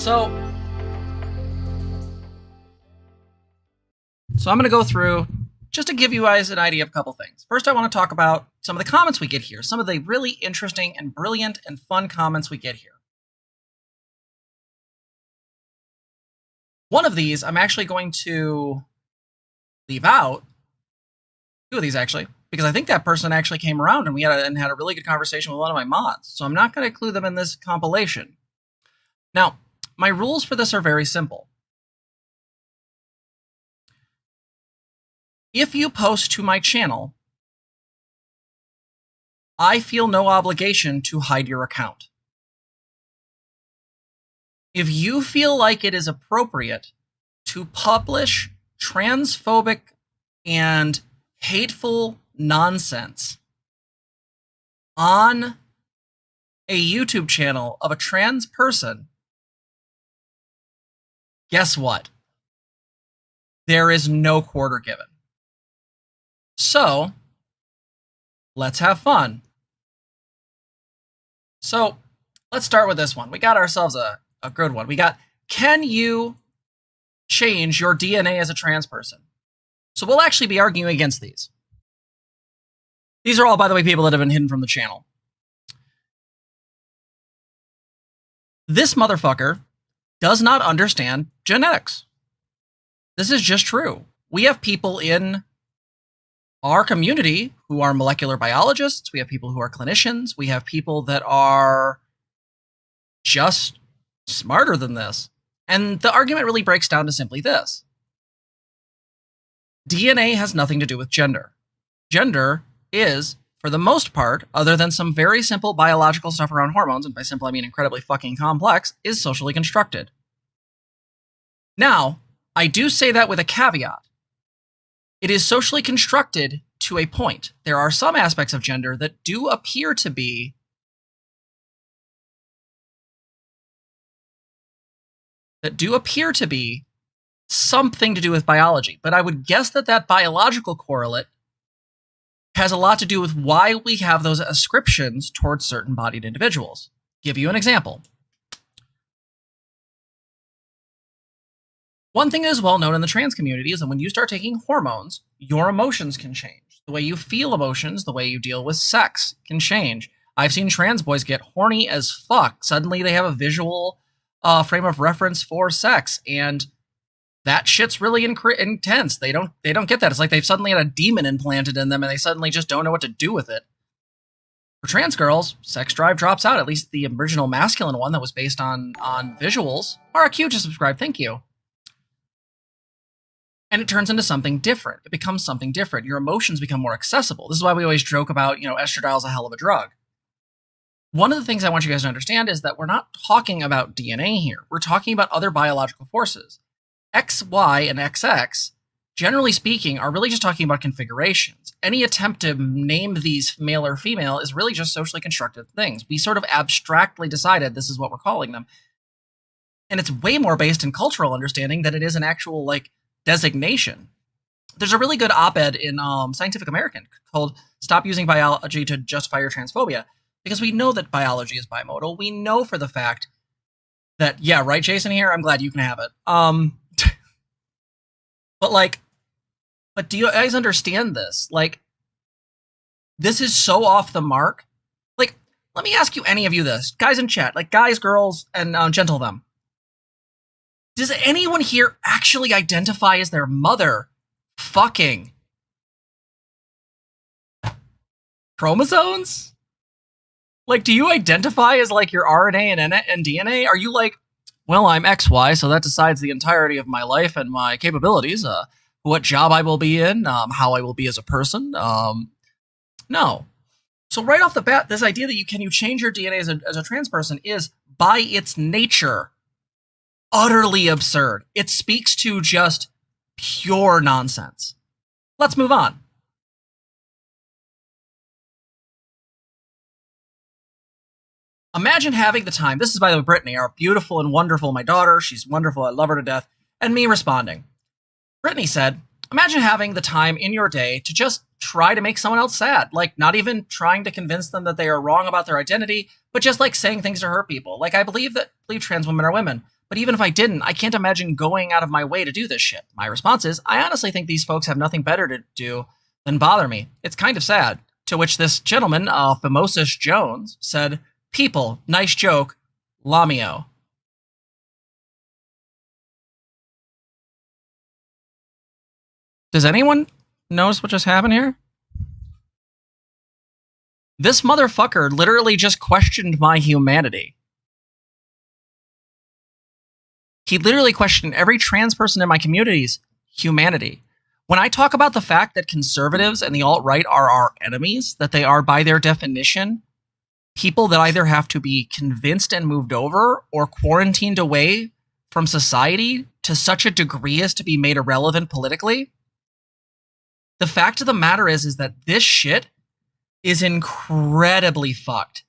So I'm going to go through just to give you guys an idea of a couple things. First, I want to talk about some of the comments we get here, some of the really interesting and brilliant and fun comments we get here. One of these, I'm actually going to leave out, two of these actually, because I think that person actually came around and we had a really good conversation with one of my mods. So I'm not going to include them in this compilation. Now, my rules for this are very simple. If you post to my channel, I feel no obligation to hide your account. If you feel like it is appropriate to publish transphobic and hateful nonsense on a YouTube channel of a trans person, guess what? There is no quarter given. So, let's have fun. So, let's start with this one. We got ourselves a good one. We got, can you change your DNA as a trans person? So we'll actually be arguing against these. These are all, by the way, people that have been hidden from the channel. This motherfucker does not understand genetics. This is just true. We have people in our community who are molecular biologists. We have people who are clinicians. We have people that are just smarter than this. And the argument really breaks down to simply this. DNA has nothing to do with gender. Gender is, for the most part, other than some very simple biological stuff around hormones, and by simple I mean incredibly fucking complex, is socially constructed. Now, I do say that with a caveat. It is socially constructed to a point. There are some aspects of gender that do appear to be something to do with biology. But I would guess that that biological correlate has a lot to do with why we have those ascriptions towards certain bodied individuals. Give you an example. One thing that is well known in the trans community is that when you start taking hormones, your emotions can change. The way you feel emotions, the way you deal with sex can change. I've seen trans boys get horny as fuck. Suddenly they have a visual frame of reference for sex, and that shit's really intense. They don't get that. It's like they've suddenly had a demon implanted in them and they suddenly just don't know what to do with it. For trans girls, sex drive drops out, at least the original masculine one that was based on visuals. RQ to subscribe, thank you. And it turns into something different. It becomes something different. Your emotions become more accessible. This is why we always joke about, estradiol is a hell of a drug. One of the things I want you guys to understand is that we're not talking about DNA here. We're talking about other biological forces. X, Y, and XX, generally speaking, are really just talking about configurations. Any attempt to name these male or female is really just socially constructed things. We sort of abstractly decided this is what we're calling them. And it's way more based in cultural understanding than it is an actual, designation. There's a really good op-ed in Scientific American called Stop Using Biology to Justify Your Transphobia, because we know that biology is bimodal. We know for the fact that, yeah, right, Jason here? I'm glad you can have it. But do you guys understand this? This is so off the mark. Let me ask you any of you this. Guys in chat, guys, girls, and gentle them. Does anyone here actually identify as their mother fucking chromosomes? Do you identify as your RNA and DNA? Are you well, I'm XY, so that decides the entirety of my life and my capabilities, what job I will be in, how I will be as a person? No. So right off the bat, this idea that can you change your DNA as a trans person is, by its nature, utterly absurd. It speaks to just pure nonsense. Let's move on. Imagine having the time. This is, by the way, Brittany, our beautiful and wonderful, my daughter. She's wonderful. I love her to death. And me responding. Brittany said, imagine having the time in your day to just try to make someone else sad. Not even trying to convince them that they are wrong about their identity, but just saying things to hurt people. I believe trans women are women, But even if I didn't, I can't imagine going out of my way to do this shit. My response is, I honestly think these folks have nothing better to do than bother me. It's kind of sad. To which this gentleman, Famosus Jones, said, people, nice joke, Lamio. Does anyone notice what just happened here? This motherfucker literally just questioned my humanity. He literally questioned every trans person in my community's humanity. When I talk about the fact that conservatives and the alt-right are our enemies, that they are by their definition people that either have to be convinced and moved over or quarantined away from society to such a degree as to be made irrelevant politically, the fact of the matter is that this shit is incredibly fucked.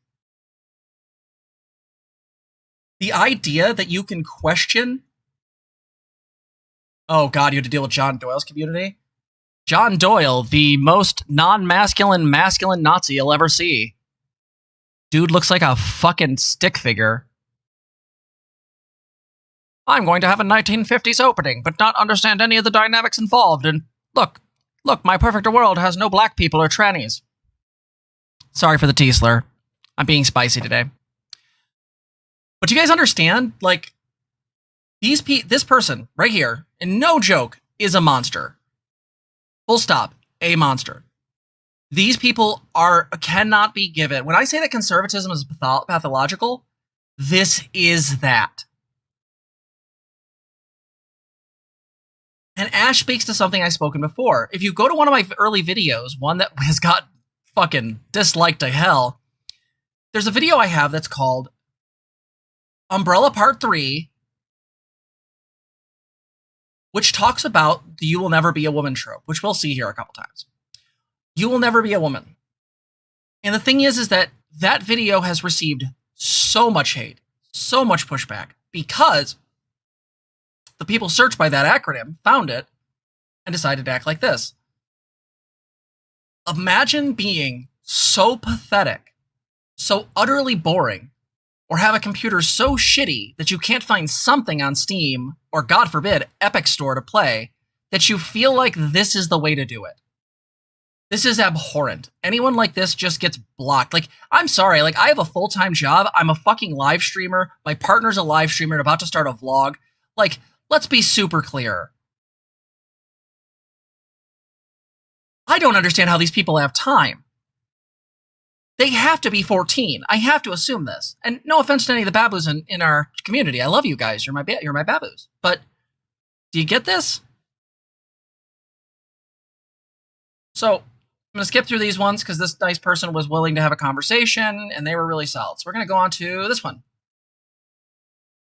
The idea that you can question... Oh god, you had to deal with John Doyle's community? John Doyle, the most non-masculine, masculine Nazi you'll ever see. Dude looks like a fucking stick figure. I'm going to have a 1950s opening, but not understand any of the dynamics involved, and look, my perfect world has no black people or trannies. Sorry for the T-slur. I'm being spicy today. But you guys understand, like, this person right here, and no joke, is a monster. Full stop. A monster. These people cannot be given. When I say that conservatism is pathological, this is that. And Ash speaks to something I've spoken before. If you go to one of my early videos, one that has got fucking disliked to hell, there's a video I have that's called Umbrella Part 3, which talks about the you will never be a woman trope, which we'll see here a couple times. You will never be a woman. And the thing is that that video has received so much hate, so much pushback, because the people searched by that acronym found it and decided to act like this. Imagine being so pathetic, so utterly boring, or have a computer so shitty that you can't find something on Steam, or God forbid, Epic Store to play, that you feel like this is the way to do it. This is abhorrent. Anyone like this just gets blocked. Like, I'm sorry, like, I have a full-time job. I'm a fucking live streamer. My partner's a live streamer and about to start a vlog. Like, let's be super clear. I don't understand how these people have time. They have to be 14. I have to assume this. And no offense to any of the babus in our community. I love you guys. You're my babus. But do you get this? So I'm going to skip through these ones because this nice person was willing to have a conversation and they were really solid. So we're going to go on to this one.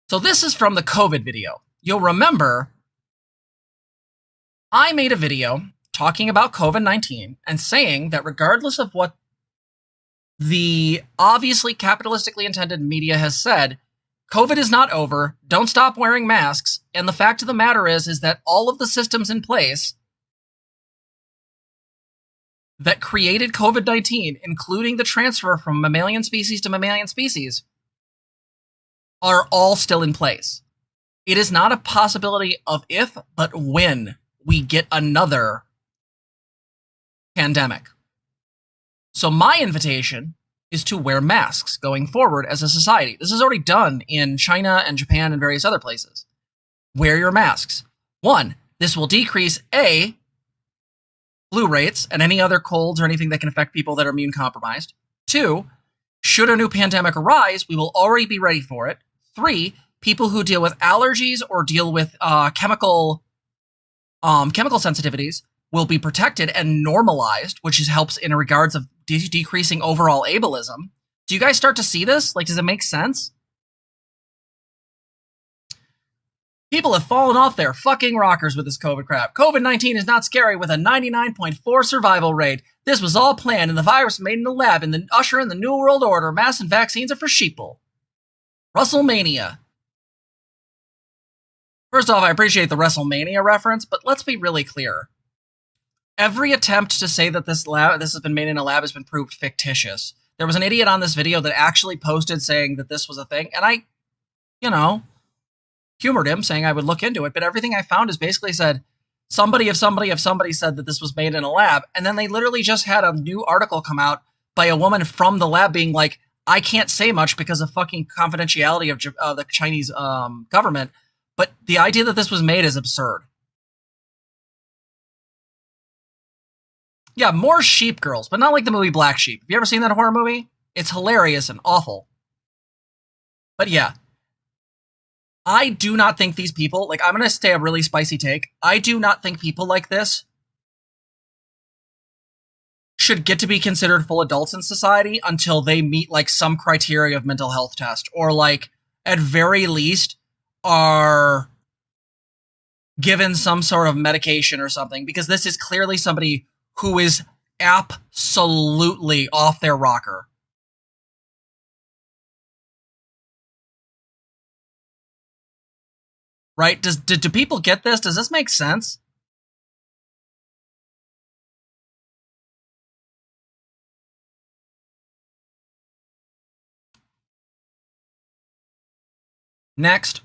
So this is from the COVID video. You'll remember I made a video talking about COVID-19 and saying that regardless of what the obviously capitalistically intended media has said, COVID is not over, don't stop wearing masks, and the fact of the matter is that all of the systems in place that created COVID-19, including the transfer from mammalian species to mammalian species, are all still in place. It is not a possibility of if, but when we get another pandemic. So my invitation is to wear masks going forward as a society. This is already done in China and Japan and various other places. Wear your masks. 1, this will decrease flu rates and any other colds or anything that can affect people that are immune compromised. 2, should a new pandemic arise, we will already be ready for it. 3, people who deal with allergies or deal with chemical sensitivities will be protected and normalized, which helps in regards of decreasing overall ableism. Do you guys start to see this? Like, does it make sense? People have fallen off their fucking rockers with this COVID crap. COVID-19 is not scary with a 99.4 survival rate. This was all planned and the virus made in the lab and the usher in the New World Order. Masks and vaccines are for sheeple. WrestleMania. First off, I appreciate the WrestleMania reference, but let's be really clear. Every attempt to say that this has been made in a lab has been proved fictitious. There was an idiot on this video that actually posted saying that this was a thing, and humored him, saying I would look into it, but everything I found is basically said, somebody said that this was made in a lab, and then they literally just had a new article come out by a woman from the lab being like, I can't say much because of fucking confidentiality of the Chinese government, but the idea that this was made is absurd. Yeah, more sheep girls, but not like the movie Black Sheep. Have you ever seen that horror movie? It's hilarious and awful. But yeah, I do not think these people, like, I'm going to say a really spicy take. I do not think people like this should get to be considered full adults in society until they meet, like, some criteria of mental health test, or, like, at very least are given some sort of medication or something, because this is clearly somebody who is absolutely off their rocker. Right? Do people get this? Does this make sense? Next,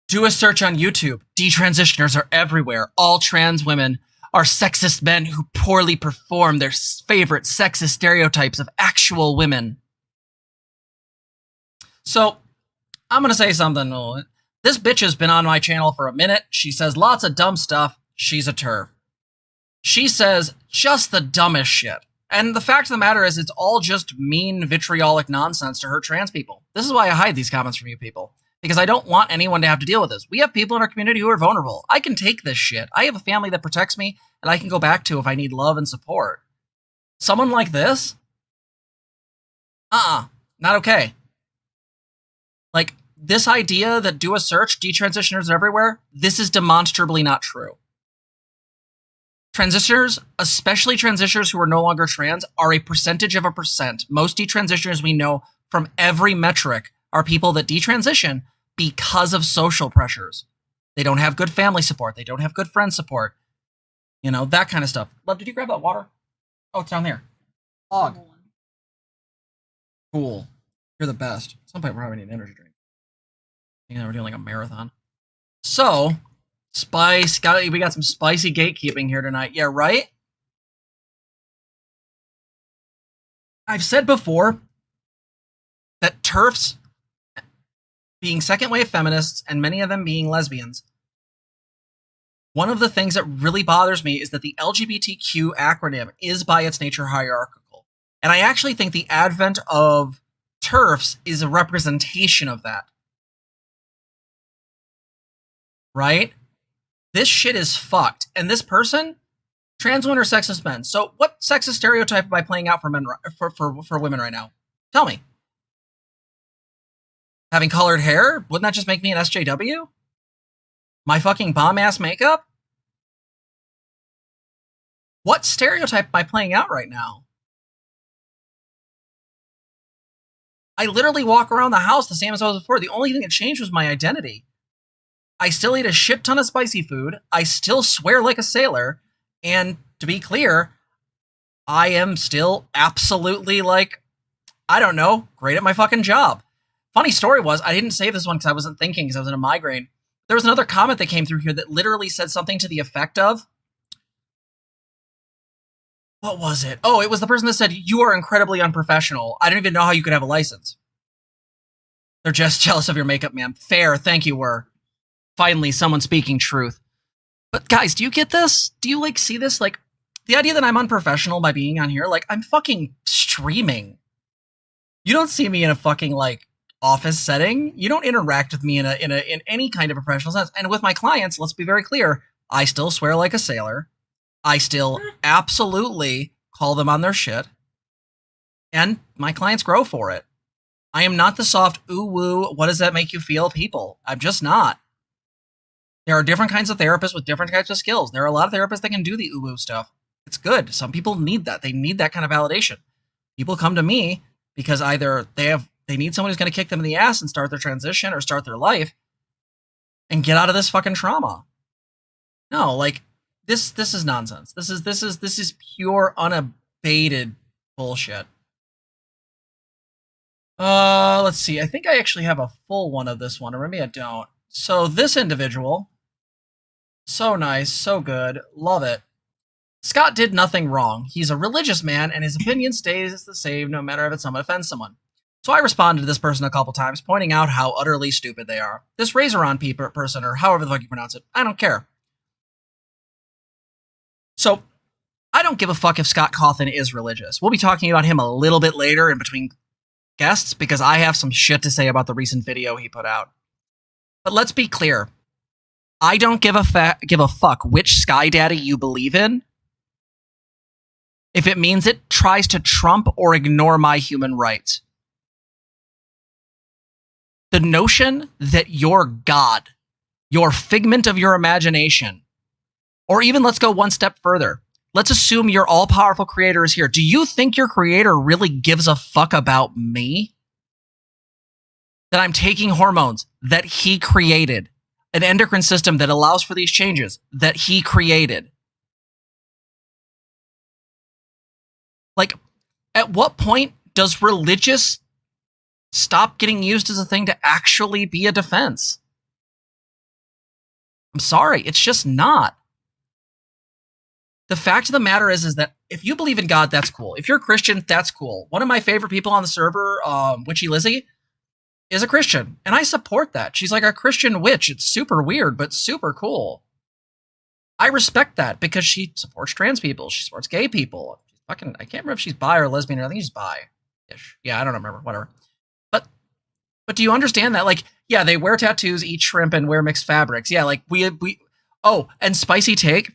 do a search on YouTube. Detransitioners are everywhere. All trans women are sexist men who poorly perform their favorite sexist stereotypes of actual women. So, I'm going to say something. This bitch has been on my channel for a minute. She says lots of dumb stuff. She's a TERF. She says just the dumbest shit. And the fact of the matter is, it's all just mean, vitriolic nonsense to hurt trans people. This is why I hide these comments from you people, because I don't want anyone to have to deal with this. We have people in our community who are vulnerable. I can take this shit. I have a family that protects me, and I can go back to if I need love and support. Someone like this? Not okay. Like, this idea that do a search, detransitioners are everywhere, this is demonstrably not true. Transitioners, especially transitioners who are no longer trans, are a percentage of a percent. Most detransitioners we know from every metric are people that detransition because of social pressures. They don't have good family support. They don't have good friend support. You know, that kind of stuff. Love, did you grab that water? Oh, it's down there. Hog. Cool. You're the best. At some point, we're having an energy drink. I think we're doing like a marathon. So, we got some spicy gatekeeping here tonight. Yeah, right? I've said before that TERFs, being second wave feminists, and many of them being lesbians, one of the things that really bothers me is that the LGBTQ acronym is by its nature hierarchical. And I actually think the advent of TERFs is a representation of that. Right? This shit is fucked. And this person, trans women are sexist men. So what sexist stereotype am I playing out for men, for women right now? Tell me. Having colored hair? Wouldn't that just make me an SJW? My fucking bomb-ass makeup? What stereotype am I playing out right now? I literally walk around the house the same as I was before. The only thing that changed was my identity. I still eat a shit ton of spicy food. I still swear like a sailor. And to be clear, I am still absolutely, like, I don't know, great at my fucking job. Funny story was, I didn't save this one because I wasn't thinking, because I was in a migraine. There was another comment that came through here that literally said something to the effect of, what was it? Oh, it was the person that said, you are incredibly unprofessional. I don't even know how you could have a license. They're just jealous of your makeup, man. Fair, thank you, were. Finally, someone speaking truth. But guys, do you get this? Do you, like, see this? Like, the idea that I'm unprofessional by being on here, like, I'm fucking streaming. You don't see me in a fucking, like, office setting. You don't interact with me in any kind of professional sense. And with my clients, let's be very clear, I still swear like a sailor. I still absolutely call them on their shit. And my clients grow for it. I am not the soft, ooh woo, what does that make you feel people. I'm just not. There are different kinds of therapists with different types of skills. There are a lot of therapists that can do the ooh-woo stuff. It's good. Some people need that. They need that kind of validation. People come to me because either they need someone who's going to kick them in the ass and start their transition or start their life and get out of this fucking trauma. No, like, this is nonsense. This is pure, unabated bullshit. Let's see. I think I actually have a full one of this one, or maybe I don't. So this individual, so nice, so good, love it. Scott did nothing wrong. He's a religious man, and his opinion stays the same no matter if someone offends someone. So I responded to this person a couple times, pointing out how utterly stupid they are. This Razoron person, or however the fuck you pronounce it, I don't care. So I don't give a fuck if Scott Cawthon is religious. We'll be talking about him a little bit later in between guests, because I have some shit to say about the recent video he put out. But let's be clear. I don't give a fuck which Sky Daddy you believe in, if it means it tries to trump or ignore my human rights. The notion that your God, your figment of your imagination, or even let's go one step further. Let's assume your all-powerful creator is here. Do you think your creator really gives a fuck about me? That I'm taking hormones that he created, an endocrine system that allows for these changes that he created. Like, at what point does religious stop getting used as a thing to actually be a defense? I'm sorry, it's just not. The fact of the matter is that if you believe in God, that's cool. If you're a Christian, that's cool. One of my favorite people on the server, Witchy Lizzie, is a Christian, and I support that. She's like a Christian witch. It's super weird, but super cool. I respect that because she supports trans people. She supports gay people. I can't remember if she's bi or lesbian, or I think she's bi-ish. Yeah, I don't remember. Whatever. But do you understand that? Like, yeah, they wear tattoos, eat shrimp, and wear mixed fabrics. Yeah, like oh, and spicy take.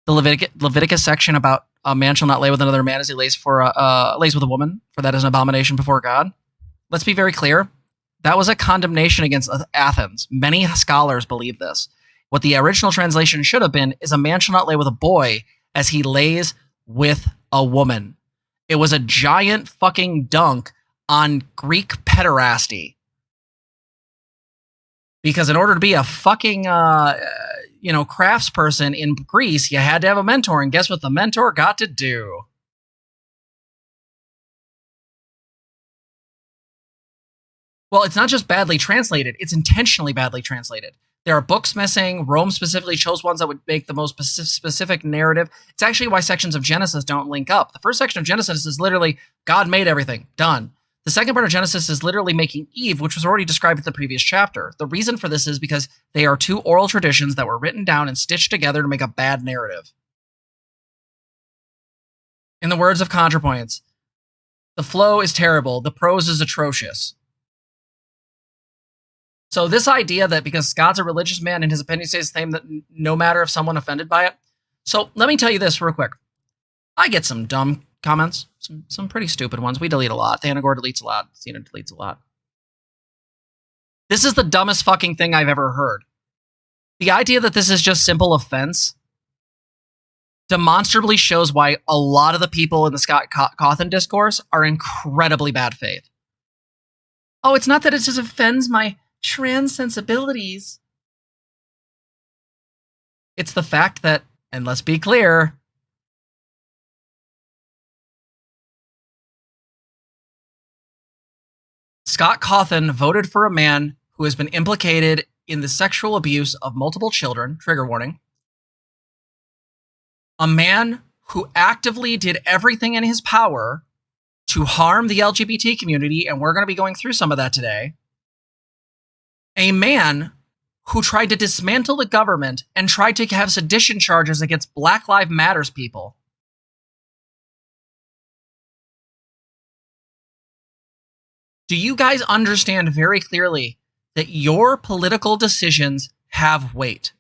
The Leviticus section about a man shall not lay with another man as he lays with a woman, for that is an abomination before God. Let's be very clear. That was a condemnation against Athens. Many scholars believe this. What the original translation should have been is a man shall not lay with a boy as he lays with a woman. It was a giant fucking dunk on Greek pederasty. Because in order to be a fucking craftsperson in Greece, you had to have a mentor, and guess what the mentor got to do? Well, it's not just badly translated, it's intentionally badly translated. There are books missing. Rome specifically chose ones that would make the most specific narrative. It's actually why sections of Genesis don't link up. The first section of Genesis is literally God made everything, done. The second part of Genesis is literally making Eve, which was already described in the previous chapter. The reason for this is because they are two oral traditions that were written down and stitched together to make a bad narrative. In the words of ContraPoints, the flow is terrible, the prose is atrocious. So this idea that because Scott's a religious man and his opinion stays the same, that no matter if someone offended by it. So let me tell you this real quick. I get some dumb comments, some pretty stupid ones. We delete a lot. Thanagor deletes a lot. Zena deletes a lot. This is the dumbest fucking thing I've ever heard. The idea that this is just simple offense demonstrably shows why a lot of the people in the Scott Cawthon discourse are incredibly bad faith. Oh, it's not that it just offends my trans sensibilities. It's the fact that, and let's be clear, Scott Cawthon voted for a man who has been implicated in the sexual abuse of multiple children, trigger warning. A man who actively did everything in his power to harm the LGBT community, and we're going to be going through some of that today. A man who tried to dismantle the government and tried to have sedition charges against Black Lives Matter people. Do you guys understand very clearly that your political decisions have weight?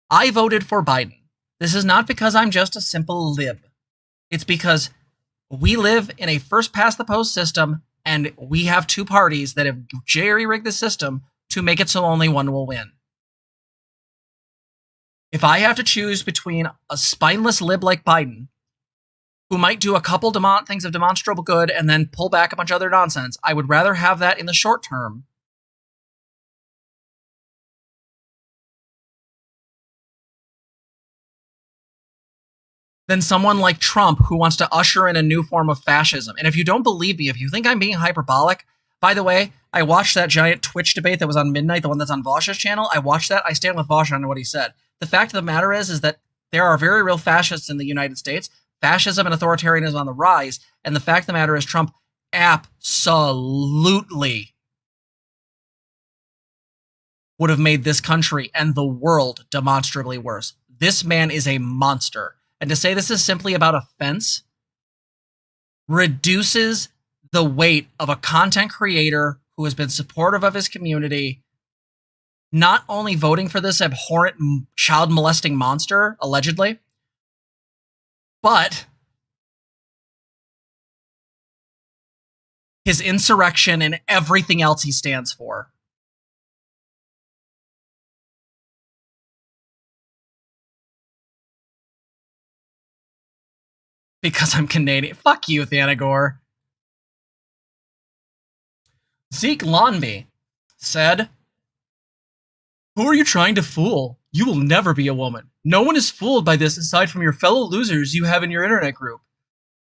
I voted for Biden. This is not because I'm just a simple lib. It's because we live in a first past the post system, and we have two parties that have jerry-rigged the system to make it so only one will win. If I have to choose between a spineless lib like Biden, who might do a couple things of demonstrable good and then pull back a bunch of other nonsense, I would rather have that in the short term than someone like Trump who wants to usher in a new form of fascism. And if you don't believe me, if you think I'm being hyperbolic, by the way, I watched that giant Twitch debate that was on midnight, the one that's on Vosh's channel. I watched that. I stand with Vosh on what he said. The fact of the matter is that there are very real fascists in the United States. Fascism and authoritarianism is on the rise. And the fact of the matter is Trump absolutely would have made this country and the world demonstrably worse. This man is a monster. And to say this is simply about offense reduces the weight of a content creator who has been supportive of his community, not only voting for this abhorrent child molesting monster, allegedly, but his insurrection and everything else he stands for. Because I'm Canadian. Fuck you, Thanagor. Zeke Lonby said, "Who are you trying to fool? You will never be a woman. No one is fooled by this aside from your fellow losers you have in your internet group.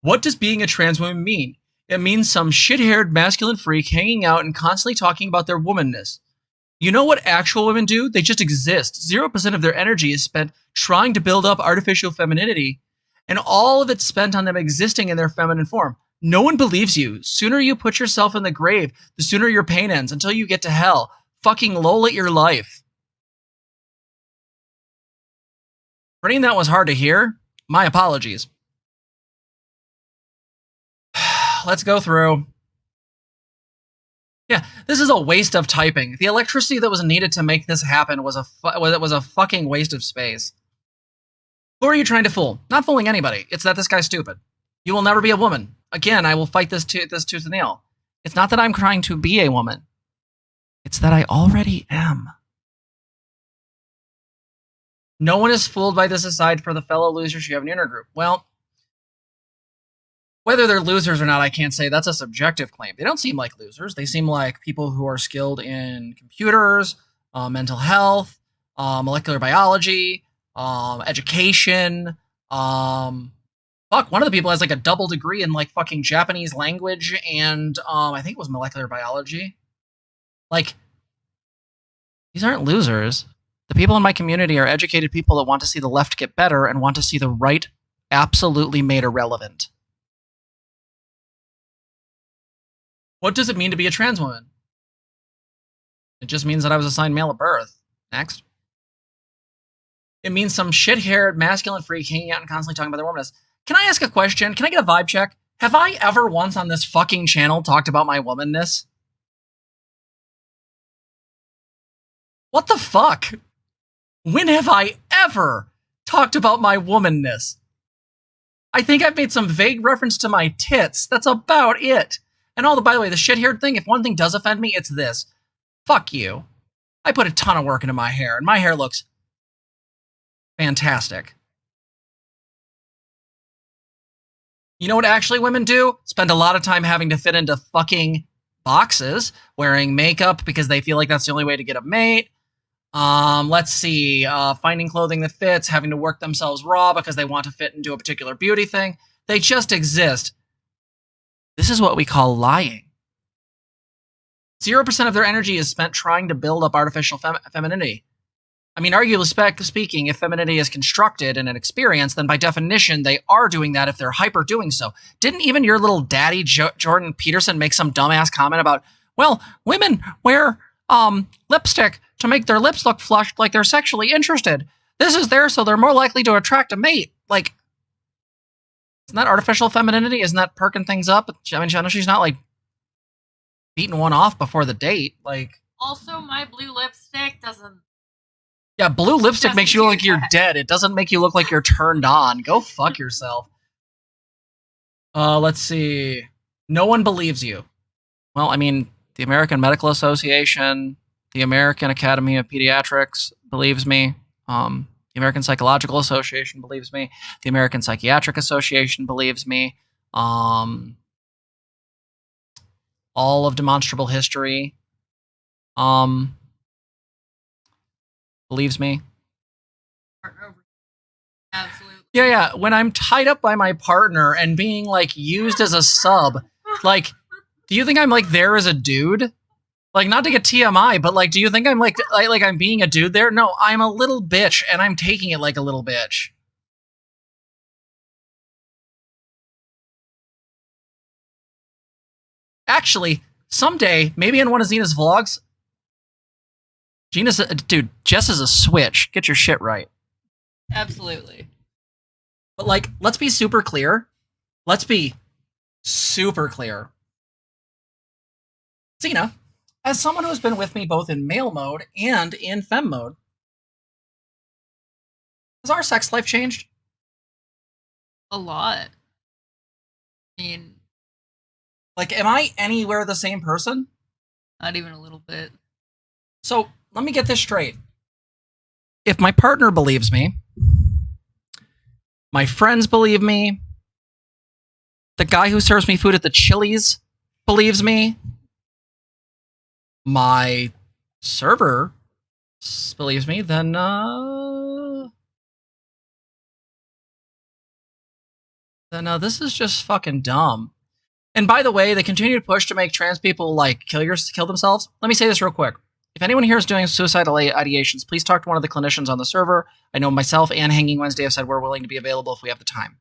What does being a trans woman mean? It means some shit-haired masculine freak hanging out and constantly talking about their womanness. You know what actual women do? They just exist. 0% of their energy is spent trying to build up artificial femininity, and all of it's spent on them existing in their feminine form. No one believes you. Sooner you put yourself in the grave, the sooner your pain ends, until you get to hell. Fucking lol at your life." For any that was hard to hear, my apologies. Let's go through. Yeah, this is a waste of typing. The electricity that was needed to make this happen was a fucking waste of space. Who are you trying to fool? Not fooling anybody. It's that this guy's stupid. You will never be a woman. Again, I will fight this tooth and nail. It's not that I'm trying to be a woman. It's that I already am. No one is fooled by this aside for the fellow losers you have in your group. Well, whether they're losers or not, I can't say. That's a subjective claim. They don't seem like losers. They seem like people who are skilled in computers, mental health, molecular biology, education. Fuck, one of the people has like a double degree in like fucking Japanese language and I think it was molecular biology. Like, these aren't losers. The people in my community are educated people that want to see the left get better and want to see the right absolutely made irrelevant. What does it mean to be a trans woman? It just means that I was assigned male at birth. Next. It means some shit-haired masculine freak hanging out and constantly talking about their womanness. Can I ask a question? Can I get a vibe check? Have I ever once on this fucking channel talked about my womanness? What the fuck? When have I ever talked about my womanness? I think I've made some vague reference to my tits. That's about it. And by the way, the shit-haired thing, if one thing does offend me, it's this. Fuck you. I put a ton of work into my hair, and my hair looks fantastic. You know what actually women do? Spend a lot of time having to fit into fucking boxes, wearing makeup because they feel like that's the only way to get a mate. Let's see, finding clothing that fits, having to work themselves raw because they want to fit into a particular beauty thing. They just exist. This is what we call lying. 0% of their energy is spent trying to build up artificial femininity. I mean, arguably speaking, if femininity is constructed in an experience, then by definition, they are doing that if they're hyper doing so. Didn't even your little daddy, Jordan Peterson, make some dumbass comment about, well, women wear lipstick to make their lips look flushed like they're sexually interested. This is there so they're more likely to attract a mate. Like, isn't that artificial femininity? Isn't that perking things up? I mean, I know she's not, like, beating one off before the date. Like, also, my blue lipstick doesn't... Yeah, blue lipstick makes you look like you're dead. It doesn't make you look like you're turned on. Go fuck yourself. Let's see. No one believes you. Well, I mean, the American Medical Association, the American Academy of Pediatrics believes me. The American Psychological Association believes me. The American Psychiatric Association believes me. All of demonstrable history believes me. Absolutely. Yeah. When I'm tied up by my partner and being like used as a sub, like, do you think I'm like there as a dude? Like, not to get TMI, but like, do you think I'm like I'm being a dude there? No, I'm a little bitch and I'm taking it like a little bitch. Actually, someday, maybe in one of Zena's vlogs, dude, Jess is a switch. Get your shit right. Absolutely. But like, let's be super clear. Let's be super clear. Zena, as someone who's been with me both in male mode and in femme mode, has our sex life changed? A lot. I mean, Like, am I anywhere the same person? not even a little bit. So, let me get this straight. If my partner believes me, my friends believe me, the guy who serves me food at the Chili's believes me, my server believes me, then this is just fucking dumb. And by the way, they continue to push to make trans people like kill themselves. Let me say this real quick. If anyone here is doing suicidal ideations, please talk to one of the clinicians on the server. I know myself and Hanging Wednesday have said we're willing to be available if we have the time.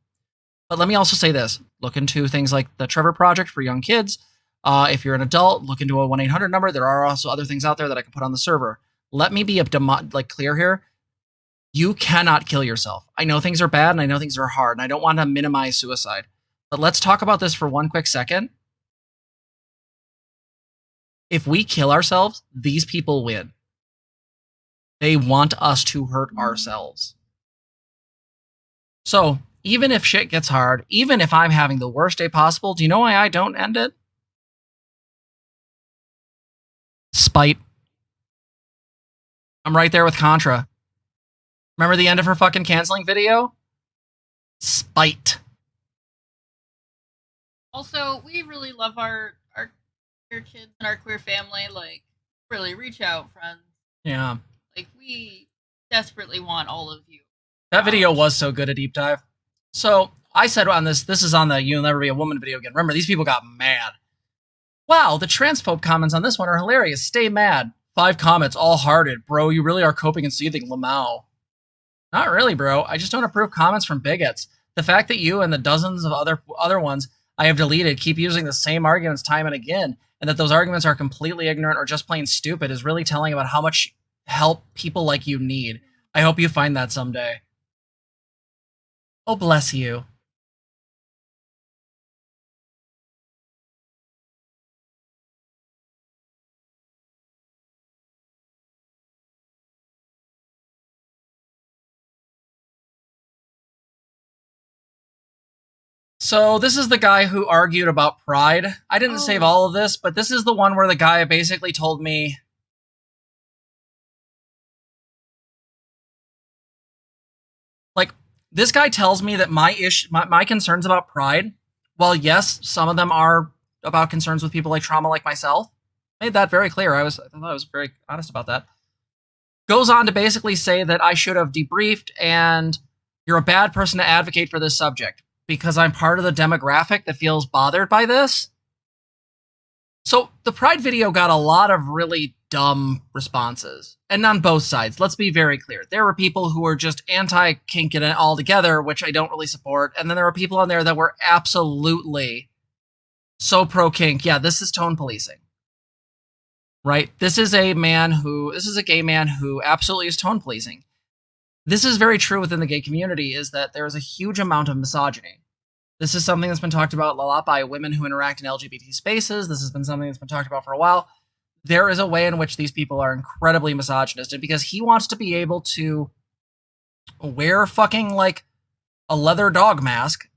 But let me also say this. Look into things like the Trevor Project for young kids. If you're an adult, look into a 1-800 number. There are also other things out there that I can put on the server. Let me be clear here. You cannot kill yourself. I know things are bad and I know things are hard, and I don't want to minimize suicide. But let's talk about this for one quick second. If we kill ourselves, these people win. They want us to hurt ourselves. So, even if shit gets hard, even if I'm having the worst day possible, do you know why I don't end it? Spite. I'm right there with Contra. Remember the end of her fucking canceling video? Spite. Also, we really love our queer kids and our queer family. Like, really reach out, friends. Yeah. Like, we desperately want all of you. That video was so good, a deep dive. So I said on this is on the You'll Never Be a Woman video again. Remember, these people got mad. Wow, the transphobe comments on this one are hilarious. Stay mad. 5 comments, all hearted. Bro, you really are coping and seething, Lamau. Not really, bro. I just don't approve comments from bigots. The fact that you and the dozens of other ones I have deleted keep using the same arguments time and again, and that those arguments are completely ignorant or just plain stupid is really telling about how much help people like you need. I hope you find that someday. Oh, bless you. So this is the guy who argued about pride. I didn't save all of this, but this is the one where the guy basically told me, like, this guy tells me that my concerns about pride, well, yes, some of them are about concerns with people like trauma like myself. Made that very clear. I thought I was very honest about that. Goes on to basically say that I should have debriefed and you're a bad person to advocate for this subject because I'm part of the demographic that feels bothered by this. So the Pride video got a lot of really dumb responses. And on both sides, let's be very clear. There were people who were just anti-kink it altogether, which I don't really support. And then there were people on there that were absolutely so pro-kink. Yeah, this is tone policing. Right? This is a gay man who absolutely is tone policing. This is very true within the gay community, is that there is a huge amount of misogyny. This is something that's been talked about a lot by women who interact in LGBT spaces. This has been something that's been talked about for a while. There is a way in which these people are incredibly misogynistic because he wants to be able to wear fucking like a leather dog mask.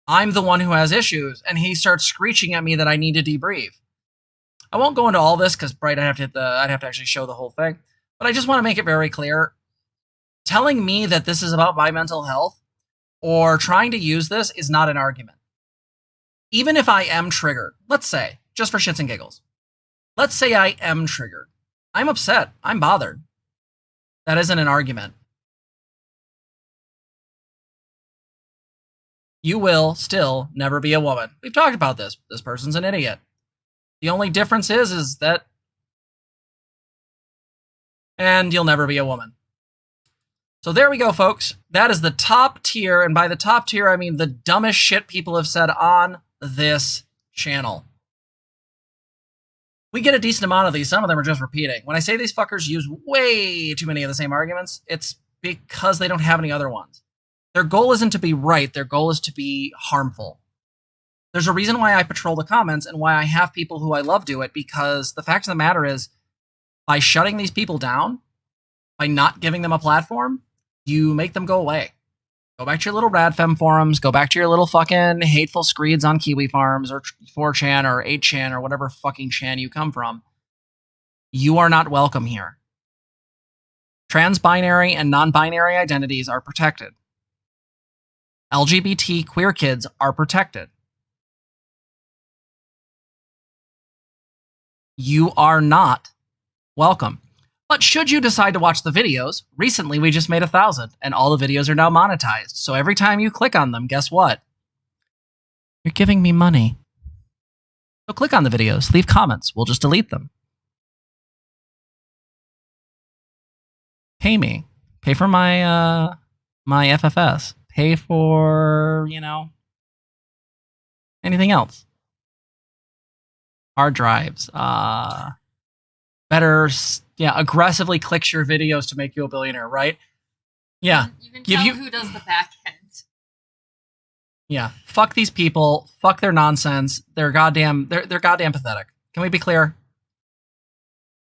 I'm the one who has issues, and he starts screeching at me that I need to debrief. I won't go into all this because I'd have to actually show the whole thing. But I just want to make it very clear. Telling me that this is about my mental health or trying to use this is not an argument. Even if I am triggered, let's say, just for shits and giggles, let's say I am triggered. I'm upset. I'm bothered. That isn't an argument. you will still never be a woman. We've talked about this. This person's an idiot. The only difference is that, and you'll never be a woman. So there we go, folks. That is the top tier, and by the top tier, I mean the dumbest shit people have said on this channel. We get a decent amount of these. Some of them are just repeating. When I say these fuckers use way too many of the same arguments, it's because they don't have any other ones. Their goal isn't to be right. Their goal is to be harmful. There's a reason why I patrol the comments and why I have people who I love do it, because the fact of the matter is, by shutting these people down, by not giving them a platform, you make them go away. Go back to your little radfem forums, go back to your little fucking hateful screeds on Kiwi Farms or 4chan or 8chan or whatever fucking chan you come from. You are not welcome here. Trans-binary and non-binary identities are protected. LGBT queer kids are protected. You are not welcome. But should you decide to watch the videos, recently we just made 1,000, and all the videos are now monetized. So every time you click on them, guess what? You're giving me money. So click on the videos, leave comments, we'll just delete them. Pay me. Pay for my my FFS. Pay for, you know, anything else. Hard drives. Better, yeah, aggressively clicks your videos to make you a billionaire, right? Yeah. You can tell who does the back end. Yeah. Fuck these people. Fuck their nonsense. They're goddamn pathetic. Can we be clear?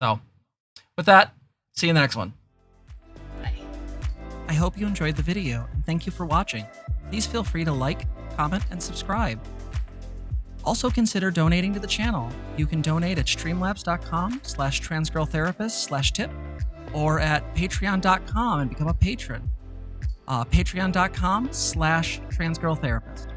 So, with that, see you in the next one. Bye. I hope you enjoyed the video, and thank you for watching. Please feel free to like, comment, and subscribe. Also consider donating to the channel. You can donate at streamlabs.com/transgirltherapist/tip or at patreon.com and become a patron. Patreon.com/transgirltherapist.